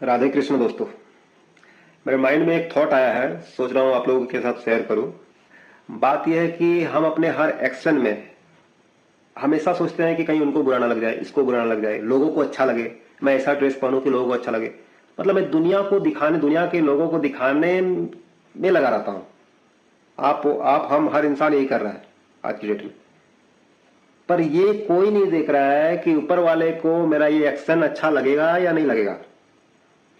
राधे कृष्ण दोस्तों। मेरे माइंड में एक थॉट आया है, सोच रहा हूं आप लोगों के साथ शेयर करूं। बात यह है कि हम अपने हर एक्शन में हमेशा सोचते हैं कि कहीं उनको बुरा ना लग जाए, इसको बुरा ना लग जाए, लोगों को अच्छा लगे, मैं ऐसा ड्रेस पहनूं कि लोगों को अच्छा लगे। मतलब मैं दुनिया के लोगों को दिखाने में लगा रहता हूं। आप हम हर इंसान यही कर रहा है आज की डेट में। पर ये कोई नहीं देख रहा है कि ऊपर वाले को मेरा ये एक्शन अच्छा लगेगा या नहीं लगेगा।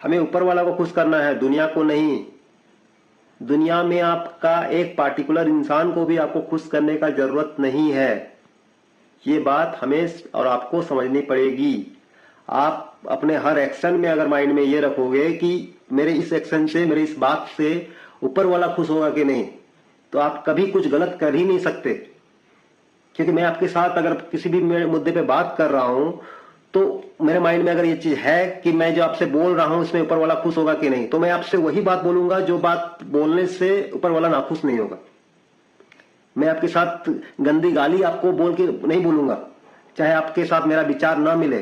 हमें ऊपर वाला को खुश करना है, दुनिया को नहीं। दुनिया में आपका एक पार्टिकुलर इंसान को भी आपको खुश करने का जरूरत नहीं है। ये बात हमें और आपको समझनी पड़ेगी। आप अपने हर एक्शन में अगर माइंड में ये रखोगे कि मेरे इस एक्शन से, मेरे इस बात से ऊपर वाला खुश होगा कि नहीं, तो आप कभी कुछ गलत कर ही नहीं सकते। क्योंकि मैं आपके साथ अगर किसी भी मुद्दे पे बात कर रहा हूं तो मेरे माइंड में अगर ये चीज है कि मैं जो आपसे बोल रहा हूं इसमें ऊपर वाला खुश होगा कि नहीं, तो मैं आपसे वही बात बोलूंगा जो बात बोलने से ऊपर वाला नाखुश नहीं होगा। मैं आपके साथ गंदी गाली आपको बोल के नहीं बोलूंगा, चाहे आपके साथ मेरा विचार ना मिले,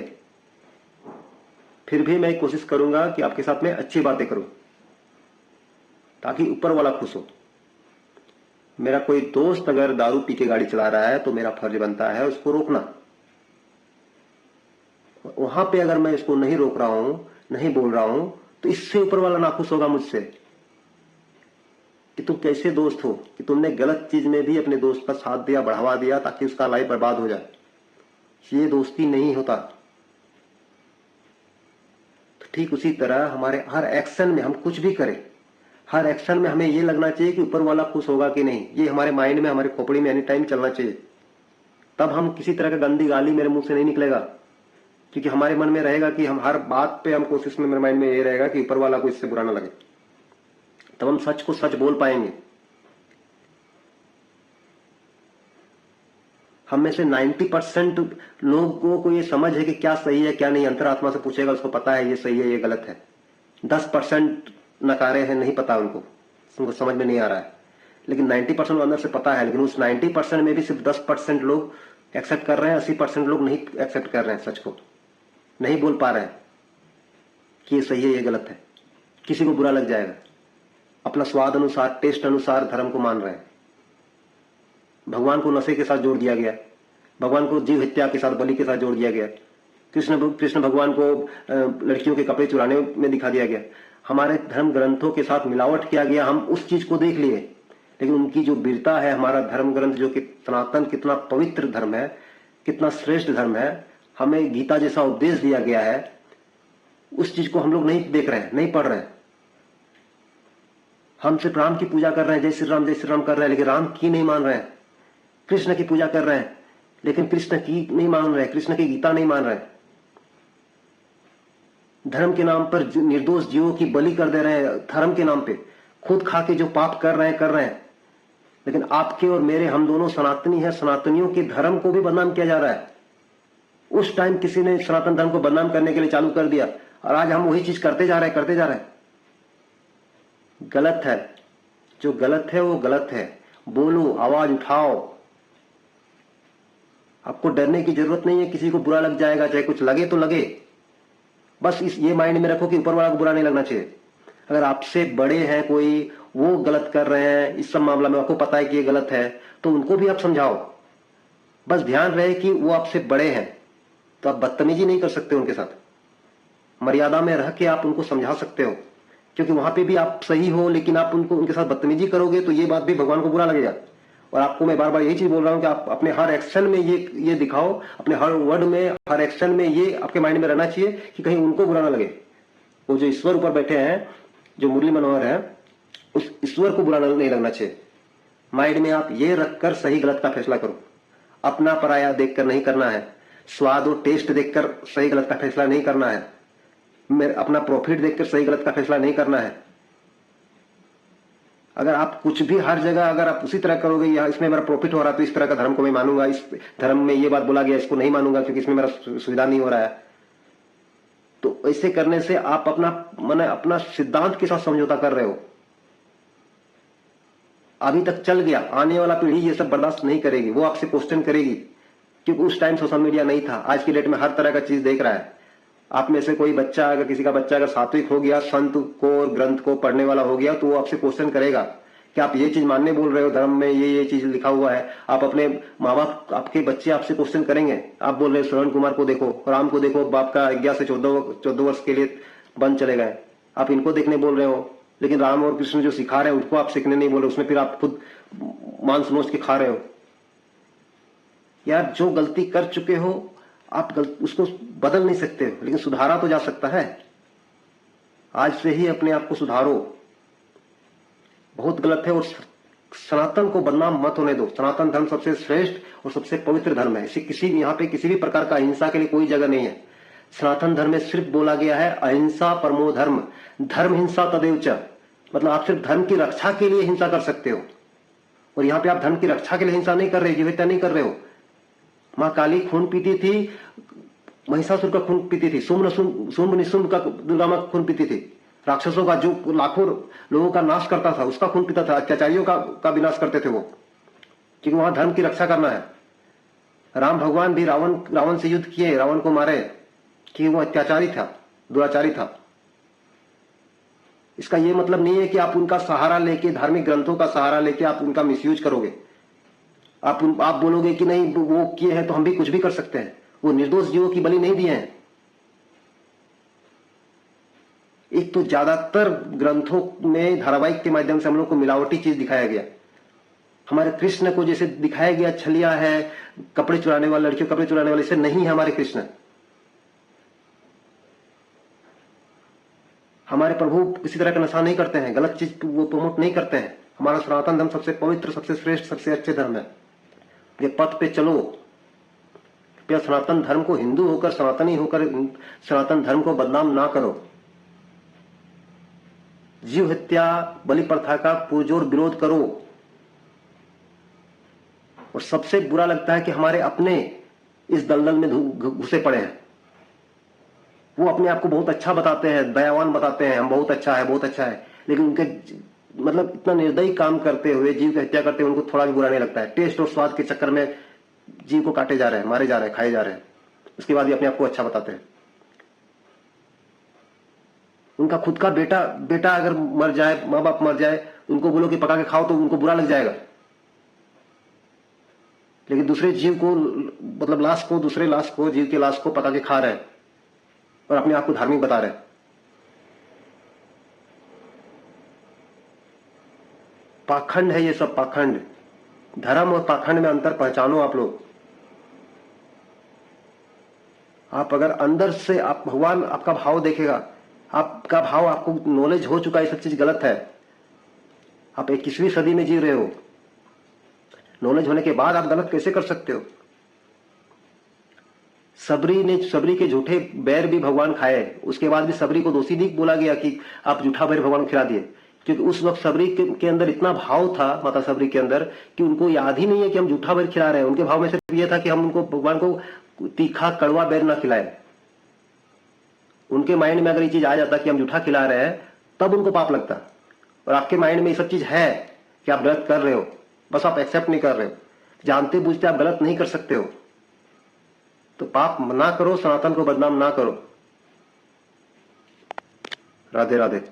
फिर भी मैं कोशिश करूंगा कि आपके साथ में अच्छी बातें करूं ताकि ऊपर वाला खुश हो। मेरा कोई दोस्त अगर दारू पी के गाड़ी चला रहा है तो मेरा फर्ज बनता है उसको रोकना। वहां पे अगर मैं इसको नहीं रोक रहा हूं, नहीं बोल रहा हूं, तो इससे ऊपर वाला नाखुश होगा मुझसे कि तुम कैसे दोस्त हो कि तुमने गलत चीज में भी अपने दोस्त का साथ दिया, बढ़ावा दिया ताकि उसका लाइफ बर्बाद हो जाए। ये दोस्ती नहीं होता। तो ठीक उसी तरह हमारे हर एक्शन में हम कुछ भी करें, हर एक्शन में हमें ये लगना चाहिए कि ऊपर वाला खुश होगा कि नहीं। ये हमारे माइंड में, हमारे खोपड़ी में एनी टाइम चलना चाहिए। तब हम किसी तरह का गंदी गाली मेरे मुंह से नहीं निकलेगा, क्योंकि हमारे मन में रहेगा कि हम हर बात पे हम कोशिश में, मेरे माइंड में ये रहेगा कि ऊपर वाला को इससे बुरा ना लगे। तब हम सच को सच बोल पाएंगे। हम में से 90% लोगों को ये समझ है कि क्या सही है क्या नहीं। अंतरात्मा से पूछेगा, उसको पता है ये सही है ये गलत है। 10% नकारे हैं, नहीं पता उनको समझ में नहीं आ रहा है। लेकिन 90% अंदर से पता है। लेकिन उस 90% में भी सिर्फ 10% लोग एक्सेप्ट कर रहे हैं, 80% लोग नहीं एक्सेप्ट कर रहे हैं, सच को नहीं बोल पा रहे हैं कि ये सही है ये गलत है। किसी को बुरा लग जाएगा। अपना स्वाद अनुसार, टेस्ट अनुसार धर्म को मान रहे हैं। भगवान को नशे के साथ जोड़ दिया गया, भगवान को जीव हत्या के साथ, बलि के साथ जोड़ दिया गया। कृष्ण भगवान को लड़कियों के कपड़े चुराने में दिखा दिया गया। हमारे धर्म ग्रंथों के साथ मिलावट किया गया। हम उस चीज को देख लिए, लेकिन उनकी जो वीरता है, हमारा धर्म ग्रंथ जो कि सनातन कितना पवित्र धर्म है, कितना श्रेष्ठ धर्म है, हमें गीता जैसा उपदेश दिया गया है, उस चीज को हम लोग नहीं देख रहे हैं, नहीं पढ़ रहे हैं। हम सिर्फ राम की पूजा कर रहे हैं, जय श्री राम कर रहे हैं, लेकिन राम की नहीं मान रहे हैं। कृष्ण की पूजा कर रहे हैं, लेकिन कृष्ण की नहीं मान रहे, कृष्ण की गीता नहीं मान रहे। धर्म के नाम पर निर्दोष जीवों की बलि कर दे रहे हैं। धर्म के नाम पे खुद खा के जो पाप कर रहे हैं। लेकिन आपके और मेरे, हम दोनों सनातनी हैं, सनातनियों के धर्म को भी बदनाम किया जा रहा है। उस टाइम किसी ने सनातन धर्म को बदनाम करने के लिए चालू कर दिया, और आज हम वही चीज करते जा रहे हैं। गलत है। जो गलत है वो गलत है। बोलो, आवाज उठाओ। आपको डरने की जरूरत नहीं है किसी को बुरा लग जाएगा, चाहे कुछ लगे तो लगे। बस ये माइंड में रखो कि ऊपर वाला को बुरा नहीं लगना चाहिए। अगर आपसे बड़े हैं कोई, वो गलत कर रहे हैं इस सब मामला में, आपको पता है कि ये गलत है, तो उनको भी आप समझाओ। बस ध्यान रहे कि वो आपसे बड़े हैं, तो आप बदतमीजी नहीं कर सकते उनके साथ। मर्यादा में रह के आप उनको समझा सकते हो, क्योंकि वहां पे भी आप सही हो, लेकिन आप उनके साथ बदतमीजी करोगे तो ये बात भी भगवान को बुरा लगेगा। और आपको मैं बार बार यही चीज बोल रहा हूं कि आप अपने हर एक्शन में ये दिखाओ, अपने हर वर्ड में, हर एक्शन में ये आपके माइंड में रहना चाहिए कि कहीं उनको बुरा ना लगे। वो जो ईश्वर ऊपर बैठे हैं, जो मुरली मनोहर है, उस ईश्वर को बुरा नहीं लगना चाहिए। माइंड में आप ये रखकर सही गलत का फैसला करो। अपना पराया देखकर नहीं करना है। स्वाद और टेस्ट देखकर सही गलत का फैसला नहीं करना है। अपना प्रॉफिट देखकर सही गलत का फैसला नहीं करना है। अगर आप कुछ भी हर जगह अगर आप उसी तरह करोगे, यहाँ इसमें मेरा प्रॉफिट हो रहा है तो इस तरह का धर्म को मैं मानूंगा, इस धर्म में ये बात बोला गया इसको नहीं मानूंगा क्योंकि इसमें मेरा सुविधा नहीं हो रहा है, तो ऐसे करने से आप अपना सिद्धांत के साथ समझौता कर रहे हो। अभी तक चल गया, आने वाला पीढ़ी ये सब बर्दाश्त नहीं करेगी। वो आपसे क्वेश्चन करेगी, क्योंकि उस टाइम सोशल मीडिया नहीं था। आज की डेट में हर तरह का चीज देख रहा है। आप में से कोई बच्चा, अगर किसी का बच्चा अगर सात्विक हो गया, संत को और ग्रंथ को पढ़ने वाला हो गया, तो वो आपसे क्वेश्चन करेगा कि आप ये चीज मानने बोल रहे हो, धर्म में ये चीज लिखा हुआ है। आप अपने माँ बाप, आपके बच्चे आपसे क्वेश्चन करेंगे। आप बोल रहे हो श्रवण कुमार को देखो, राम को देखो, बाप का 11 से 14 वर्ष के लिए बंद चले गए, आप इनको देखने बोल रहे हो। लेकिन राम और कृष्ण जो सिखा रहे हैं उनको आप सीखने नहीं बोल रहे, उसमें फिर आप खुद मांस नोच के खा रहे हो। यार, जो गलती कर चुके हो आप उसको बदल नहीं सकते हो, लेकिन सुधारा तो जा सकता है। आज से ही अपने आप को सुधारो। बहुत गलत है, और सनातन को बदनाम मत होने दो। सनातन धर्म सबसे श्रेष्ठ और सबसे पवित्र धर्म है। इसे यहाँ पे किसी भी प्रकार का अहिंसा के लिए कोई जगह नहीं है। सनातन धर्म में सिर्फ बोला गया है अहिंसा परमो धर्म, धर्म हिंसा तदेव च। मतलब आप सिर्फ धर्म की रक्षा के लिए हिंसा कर सकते हो, और यहाँ पे आप धर्म की रक्षा के लिए हिंसा नहीं कर रहे, जीव हत्या नहीं कर रहे हो। मां काली खून पीती थी, महिषासुर का खून पीती थी, शुंभ निशुंभ का दुर्गा मां खून पीती थी, राक्षसों का जो लाखों लोगों का नाश करता था उसका खून पीता था, अत्याचारियों का विनाश करते थे वो, क्योंकि वहां धर्म की रक्षा करना है। राम भगवान भी रावण से युद्ध किए, रावण को मारे, कि वो अत्याचारी था, दुराचारी था। इसका ये मतलब नहीं है कि आप उनका सहारा लेके, धार्मिक ग्रंथों का सहारा लेके आप उनका मिसयूज करोगे। आप बोलोगे कि नहीं वो किए हैं तो हम भी कुछ भी कर सकते हैं। वो निर्दोष जीवों की बलि नहीं दिए हैं। एक तो ज्यादातर ग्रंथों में धारावाहिक के माध्यम से हम लोग को मिलावटी चीज दिखाया गया। हमारे कृष्ण को जैसे दिखाया गया छलिया है, कपड़े चुराने वाले, लड़कियों कपड़े चुराने वाले, ऐसे नहीं है हमारे कृष्ण। हमारे प्रभु किसी तरह का नशा नहीं करते हैं, गलत चीज वो प्रमोट नहीं करते हैं। हमारा सनातन धर्म सबसे पवित्र, सबसे श्रेष्ठ, सबसे अच्छे धर्म है। ये पथ पे चलो। कृपया सनातन धर्म को, हिंदू होकर, सनातनी होकर सनातन धर्म को बदनाम ना करो। जीव हत्या, बलि प्रथा का पुरजोर विरोध करो। और सबसे बुरा लगता है कि हमारे अपने इस दलदल में घुसे पड़े हैं। वो अपने आप को बहुत अच्छा बताते हैं, दयावान बताते हैं, हम बहुत अच्छा है, बहुत अच्छा है, लेकिन उनके मतलब इतना निर्दयी काम करते हुए, जीव की हत्या करते हुए उनको थोड़ा भी बुरा नहीं लगता है। टेस्ट और स्वाद के चक्कर में जीव को काटे जा रहे हैं, मारे जा रहे हैं, खाए जा रहे हैं, उसके बाद भी अपने आप को अच्छा बताते हैं। उनका खुद का बेटा अगर मर जाए, माँ बाप मर जाए, उनको बोलो कि पका के खाओ तो उनको बुरा लग जाएगा। लेकिन दूसरे जीव को, मतलब लाश को, दूसरे लाश को, जीव के लाश को पका के खा रहे हैं और अपने आप को धार्मिक बता रहे हैं। पाखंड है ये सब, पाखंड। धर्म और पाखंड में अंतर पहचानो आप लोग। आप अगर अंदर से, आप भगवान आपका भाव देखेगा, आपका भाव, आपको नॉलेज हो चुका है ये सब चीज गलत है। आप 21वीं सदी में जी रहे हो, नॉलेज होने के बाद आप गलत कैसे कर सकते हो? सबरी के झूठे बैर भी भगवान खाए, उसके बाद भी सबरी को दोषी नहीं बोला गया कि आप झूठा बैर भगवान को खिला दिए, क्योंकि उस वक्त सबरी के अंदर इतना भाव था, माता सबरी के अंदर, कि उनको याद ही नहीं है कि हम झूठा बैर खिला रहे हैं। उनके भाव में सिर्फ यह था कि हम उनको, भगवान को तीखा कड़वा बैर ना खिलाए। उनके माइंड में अगर ये चीज आ जाता कि हम झूठा खिला रहे हैं, तब उनको पाप लगता। और आपके माइंड में ये सब चीज है कि आप गलत कर रहे हो, बस आप एक्सेप्ट नहीं कर रहे हो। जानते बूझते आप गलत नहीं कर सकते हो, तो पाप ना करो, सनातन को बदनाम ना करो। राधे राधे।